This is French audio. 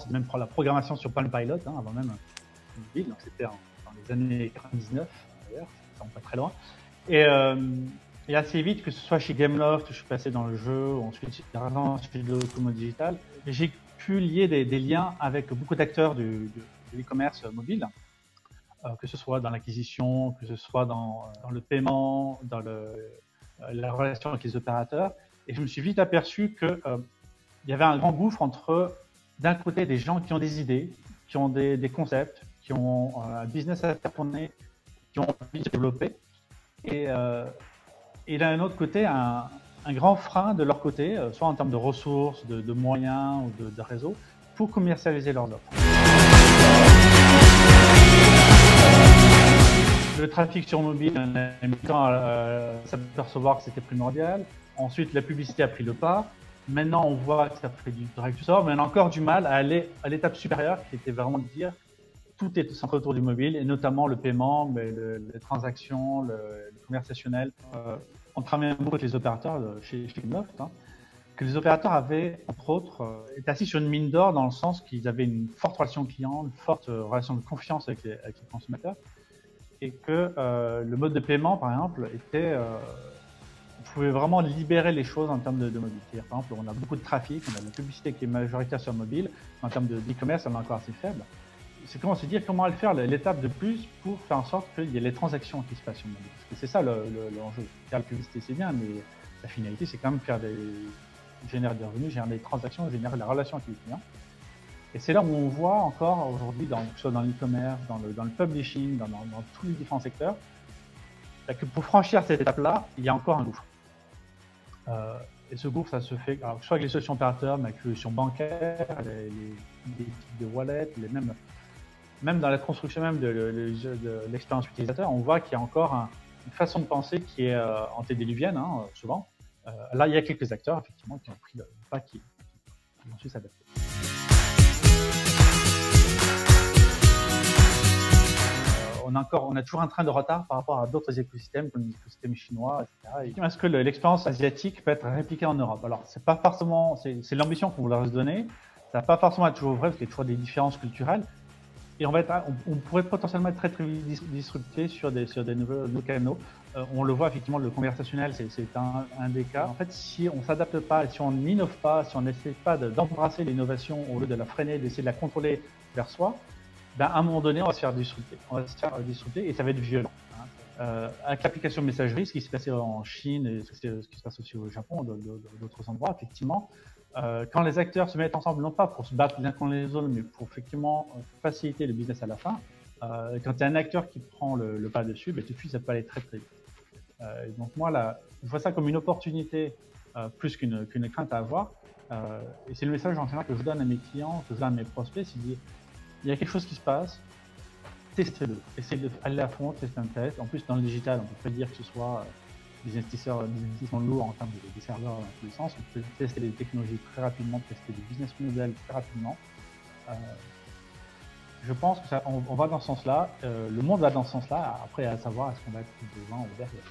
c'était même la programmation sur Palm Pilot, hein, avant même mobile, donc c'était dans les années 99, d'ailleurs, ça remonte pas très loin. Et assez vite, que ce soit chez Gameloft, je suis passé dans le jeu, ensuite chez Docomo Digital, j'ai pu lier des liens avec beaucoup d'acteurs de l'e-commerce mobile, que ce soit dans l'acquisition, que ce soit dans le paiement, dans la relation avec les opérateurs. Et je me suis vite aperçu qu'il y avait un grand gouffre entre, d'un côté, des gens qui ont des idées, qui ont des concepts, qui ont un business à faire tourner, qui ont envie de développer, et d'un autre côté, un grand frein de leur côté, soit en termes de ressources, de moyens ou de réseaux, pour commercialiser leurs offres. Le trafic sur mobile, on a mis le temps à s'apercevoir que c'était primordial. Ensuite, la publicité a pris le pas. Maintenant, on voit que ça fait du direct to store, mais on a encore du mal à aller à l'étape supérieure, qui était vraiment de dire tout est centré autour du mobile, et notamment le paiement, mais les transactions, le conversationnel. On travaille beaucoup avec les opérateurs chez Gameloft, hein, que les opérateurs avaient, entre autres, été assis sur une mine d'or dans le sens qu'ils avaient une forte relation client, une forte relation de confiance avec les consommateurs, et que le mode de paiement, par exemple, était... on pouvait vraiment libérer les choses en termes de mobile. C'est-à-dire, par exemple, on a beaucoup de trafic, on a de la publicité qui est majoritaire sur mobile, en termes d'e-commerce, elle est encore assez faible. C'est comment se dire comment aller faire l'étape de plus pour faire en sorte qu'il y ait les transactions qui se passent sur mobile. Parce que c'est ça l'enjeu. Faire la publicité, c'est bien, mais la finalité, c'est quand même générer des revenus, générer des transactions, générer la relation avec les clients. Et c'est là où on voit encore aujourd'hui, que ce soit dans l'e-commerce, dans le publishing, dans tous les différents secteurs, que pour franchir cette étape-là, il y a encore un gouffre. Et ce gouffre, ça se fait soit avec les solutions opérateurs, mais avec les solutions bancaires, les types de wallets, même dans la construction même de l'expérience utilisateur, on voit qu'il y a encore une façon de penser qui est antédiluvienne, hein, souvent. Là, il y a quelques acteurs, effectivement, qui ont pris le pas, qui ont su s'adapter. On a toujours un train de retard par rapport à d'autres écosystèmes, comme l'écosystème chinois, etc. Est-ce que l'expérience asiatique peut être répliquée en Europe? Alors, c'est pas forcément, c'est l'ambition qu'on voudrait se donner. Ça va pas forcément être toujours vrai, parce qu'il y a toujours des différences culturelles. Et on pourrait potentiellement être très disrupté sur des nouveaux canaux. On le voit effectivement, le conversationnel, c'est un des cas. En fait, si on s'adapte pas, si on n'innove pas, si on n'essaie pas d'embrasser l'innovation au lieu de la freiner, d'essayer de la contrôler vers soi, à un moment donné, on va se faire disrupter. Et ça va être violent. Avec l'application messagerie, ce qui s'est passé en Chine et ce qui se passe aussi au Japon, d'autres endroits, effectivement, quand les acteurs se mettent ensemble, non pas pour se battre les uns contre les autres, mais pour effectivement faciliter le business à la fin, quand il y a un acteur qui prend le pas dessus, tout de suite, ça peut aller très très vite. Donc moi, là, je vois ça comme une opportunité plus qu'une crainte à avoir. Et c'est le message en général que je donne à mes clients, que je donne à mes prospects, c'est de dire, il y a quelque chose qui se passe, testez-le, essayez d'aller à fond, testez un test. En plus, dans le digital, on peut pas dire que ce soit des investissements lourds en termes de serveurs dans tous les sens. On peut tester les technologies très rapidement, tester des business models très rapidement. Je pense que on va dans ce sens-là, le monde va dans ce sens-là. Après, à savoir, est-ce qu'on va être devant ou derrière.